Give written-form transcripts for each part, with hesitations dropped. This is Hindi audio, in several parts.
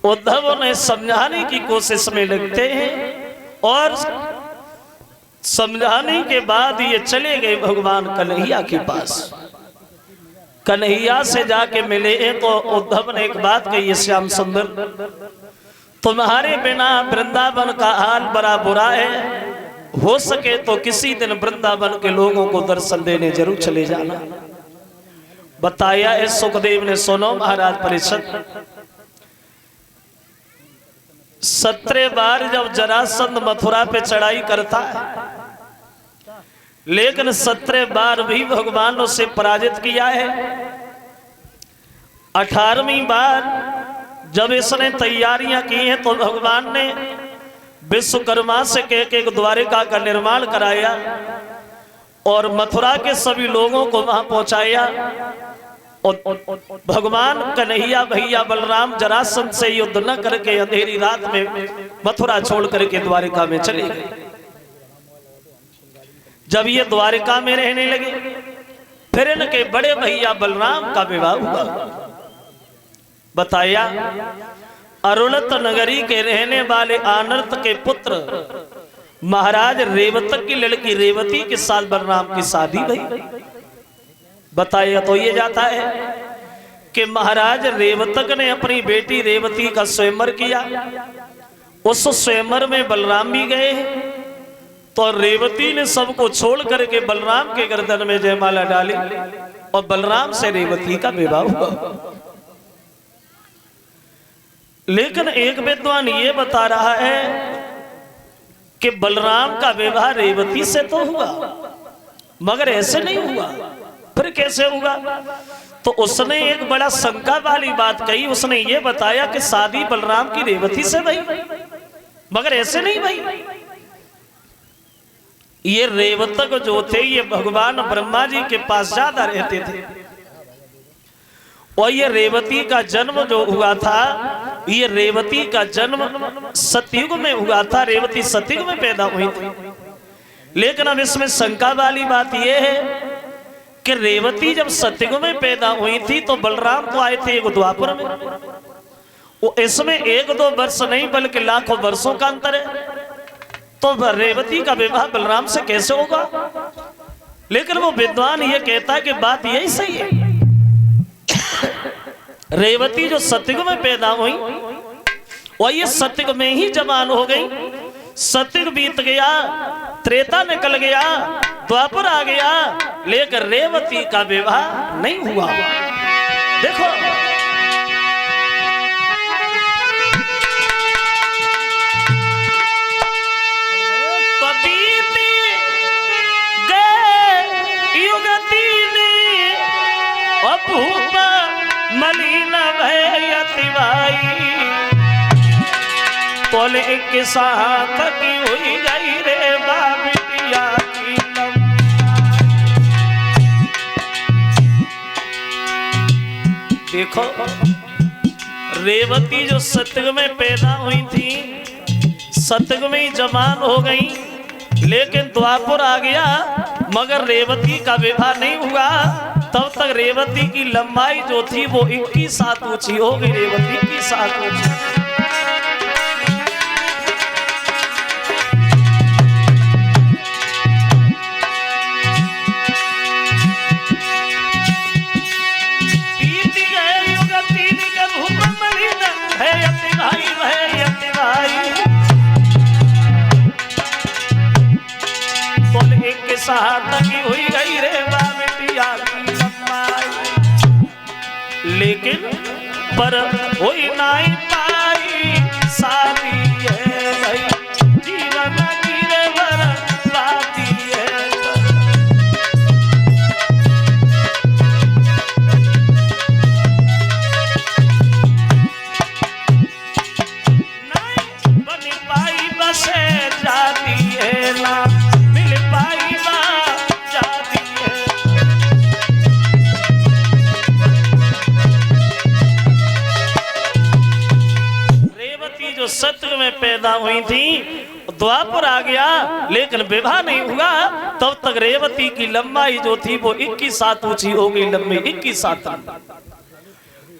उद्धव ने समझाने की कोशिश में लगते हैं और समझाने के बाद ये चले गए भगवान कन्हैया के पास। कन्हैया से जाके मिले तो उद्धव ने एक बात कही, श्याम सुंदर तुम्हारे बिना वृंदावन का हाल बड़ा बुरा है, हो सके तो किसी दिन वृंदावन के लोगों को दर्शन देने जरूर चले जाना। बताया है सुखदेव ने, सुनो महाराज परीक्षित, 17 बार जब जरासंध मथुरा पे चढ़ाई करता है, लेकिन 17 बार भी भगवान ने उसे पराजित किया है। 18वीं बार जब इसने तैयारियां की हैं तो भगवान ने विश्वकर्मा से कह के द्वारिका का निर्माण कराया और मथुरा के सभी लोगों को वहां पहुंचाया। और भगवान कन्हैया भैया बलराम जरासंध से युद्ध न करके अंधेरी रात में मथुरा छोड़ करके द्वारिका में चले गए। जब ये द्वारिका में रहने लगे, फिर इनके बड़े भैया बलराम का विवाह हुआ। बताया अरुणत नगरी के रहने वाले आनर्त के पुत्र महाराज रेवतक की लड़की रेवती के साथ बलराम की शादी हुई। बताया तो ये जाता है कि महाराज रेवतक ने अपनी बेटी रेवती का स्वयंवर किया। उस स्वयंवर में बलराम भी गए, तो रेवती ने सबको छोड़ करके बलराम के गर्दन में जयमाला डाली और बलराम से रेवती का विवाह हुआ। लेकिन एक विद्वान ये बता रहा है कि बलराम का विवाह रेवती से तो हुआ, मगर ऐसे नहीं हुआ। फिर कैसे हुआ? तो उसने एक बड़ा शंका वाली बात कही। उसने ये बताया कि शादी बलराम की रेवती से भई, मगर ऐसे नहीं भई। ये रेवतक जो थे ये भगवान ब्रह्मा जी के पास ज्यादा रहते थे, और ये रेवती का जन्म जो हुआ था, ये रेवती का जन्म सतयुग में हुआ था। रेवती सतयुग में पैदा हुई थी। लेकिन अब इसमें शंका वाली बात यह है कि रेवती जब सतयुग में पैदा हुई थी तो बलराम तो आए थे एक द्वापर में। वो इसमें 1-2 वर्ष नहीं बल्कि लाखों वर्षों का अंतर है। तो रेवती का विवाह बलराम से कैसे होगा? लेकिन वो विद्वान ये कहता है कि बात यही सही है। रेवती जो सतयुग में पैदा हुई और ये सतयुग में ही जवान हो गई। सतयुग बीत गया, त्रेता निकल गया, द्वापर आ गया, लेकिन रेवती का विवाह नहीं हुआ। देखो तो बीती गए युग तीनी अपूप मलिन भयति भाई, तोल एक साथ की हुई गई रे बाबिया की देखो रेवती जो सतयुग में पैदा हुई थी, सतयुग में ही जवान हो गई, लेकिन द्वापर आ गया मगर रेवती का विवाह नहीं हुआ। तब तक रेवती की लंबाई जो थी वो 21 हाथ ऊंची हो गई। रेवती 21 हाथ ऊंची। की हुई गई रे बाबिया की लंबाई, लेकिन पर हुई नहीं पाई शादी है भाई, जीवन की रे बर्बादी है। नहीं बन पाई बसे जाती है ना मिल पाई सतयुग में पैदा हुई थी, द्वापर आ गया लेकिन विवाह नहीं हुआ। तब तक रेवती की लंबाई जो थी वो 21 हाथ ऊंची हो गई, लंबी 21 हाथ।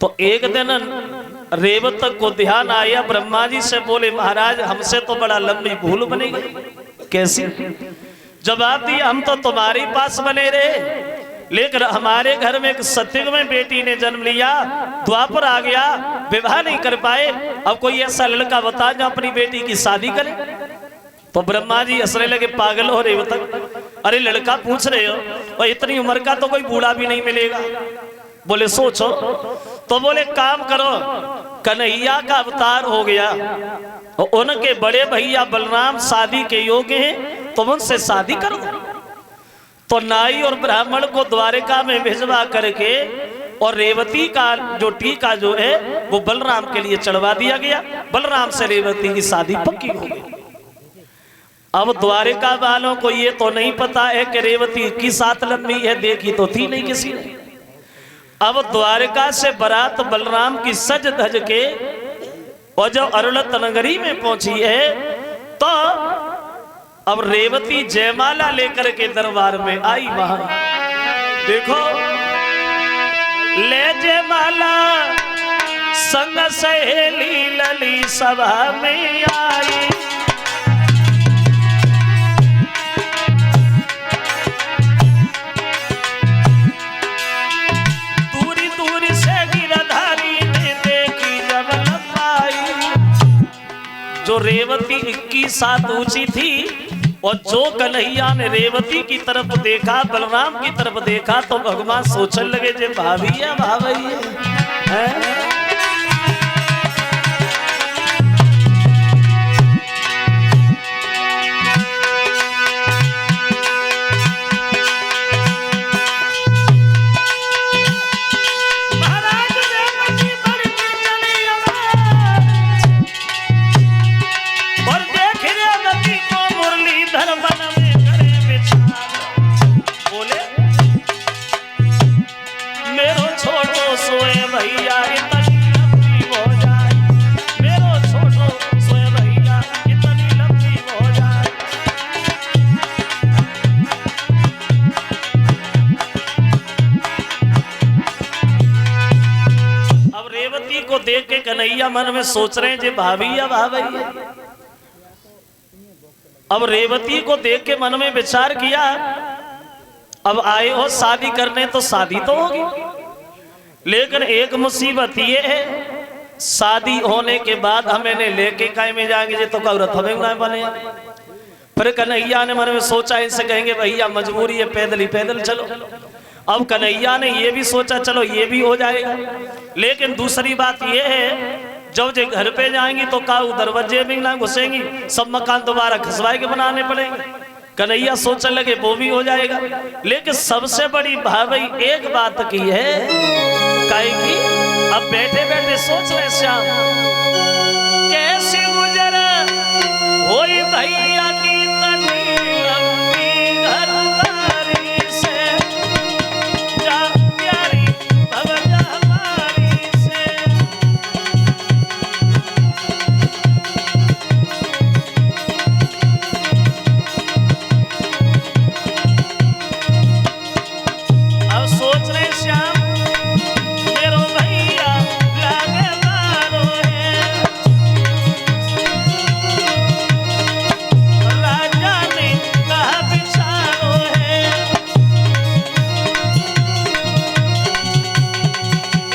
तो एक दिन रेवत को ध्यान आया, ब्रह्मा जी से बोले महाराज हमसे तो बड़ा लंबी भूल बनी गई। कैसी? जवाब दिया हम तो तुम्हारे पास बने रहे, लेकिन हमारे घर में एक सतयुग में बेटी ने जन्म लिया, द्वापर आ गया, विवाह नहीं कर पाए। अब कोई ऐसा लड़का बता जो अपनी बेटी की शादी करे। तो ब्रह्मा जी हंसने लगे, पागल हो रेवतक, अरे लड़का पूछ रहे हो, और इतनी उम्र का तो कोई बूढ़ा भी नहीं मिलेगा। बोले सोचो। तो बोले काम करो, कन्हैया का अवतार हो गया और उनके बड़े भैया बलराम शादी के योग्य हैं, तो उनसे शादी करो। तो नाई और ब्राह्मण को द्वारिका में भिजवा करके और रेवती का जो टीका जो है वो बलराम के लिए चढ़वा दिया गया। बलराम से रेवती की शादी पक्की हो गई। अब द्वारिका वालों को ये तो नहीं पता है कि रेवती की साथ लंबी है, देखी तो थी नहीं किसी ने। अब द्वारिका से बारात बलराम की सज धज के और जब अरुणत नगरी में पहुंची है तो अब रेवती जयमाला लेकर के दरबार में आई। वहां देखो, ले जयमाला संग सहेली लली सभा में आई। दूरी दूरी से गिरधारी ने देखी जब लंबाई। जो रेवती 21 सात ऊंची थी और जो कन्हैया ने रेवती की तरफ देखा, बलराम की तरफ देखा, तो भगवान सोचने लगे जे भाभी है भाभी है। देख के कन्हैया मन में सोच रहे हैं जे भाभी या भाभी है। अब रेवती को देख के मन में विचार किया, अब आए हो शादी करने तो शादी तो होगी, लेकिन एक मुसीबत ये है शादी होने के बाद हम इन्हें लेके काय में जाएंगे जे तो कौरत हमें ना बने। फिर कन्हैया ने मन में सोचा इनसे कहेंगे भैया मजबूरी है, पैदल ही पैदल चलो। अब कन्हैया ने ये भी सोचा चलो ये भी हो जाएगा, लेकिन दूसरी बात ये है जब जे घर पे जाएंगी तो काऊ दरवाजे में ना घुसेंगी, सब मकान दोबारा खसवाए के बनाने पड़ेंगे। कन्हैया सोचने लगे वो भी हो जाएगा, लेकिन सबसे बड़ी भाभी एक बात की है, काहे की अब बैठे बैठे सोच रहे श्याम कैसे गुजर होई भैया की तनी लंबी घरवारी से, जा प्यारी भवजा हमारी से। अब सोच रहे श्याम मेरो भैया लागे मारो है, राजा ने कहा बिचारो है,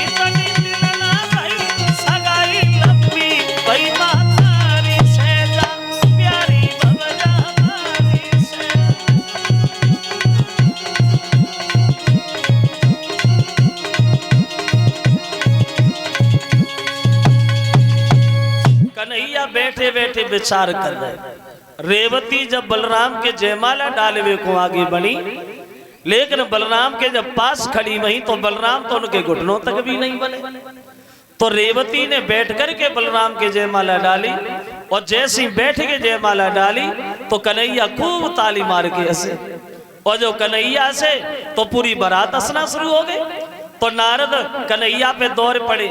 इतनी दिलना भाई सगाई लंबी भाई मातारी से, जा प्यारी भवजा हमारी से। कन्हैया बैठे बैठे विचार कर रहे। रेवती जब बलराम के जयमाला डालवे को आगे बढ़ी, लेकिन बलराम के जब पास खड़ी वही तो बलराम तो उनके घुटनों तक भी नहीं बने। तो रेवती ने बैठ कर के बलराम के जयमाला डाली, और जैसे ही बैठ के जयमाला डाली तो कन्हैया खूब ताली मार के हंसे, और जो कन्हैया से तो पूरी बारात हंसना शुरू हो गई। तो नारद कन्हैया पे दौड़ पड़े,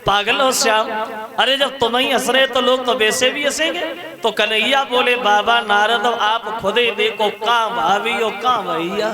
पागल हो श्याम, अरे जब तुम ही हंस रहे तो लोग तो वैसे भी हंसेंगे। तो कन्हैया बोले बाबा नारद आप खुद ही देखो, कहाँ भाभी हो कहाँ भैया।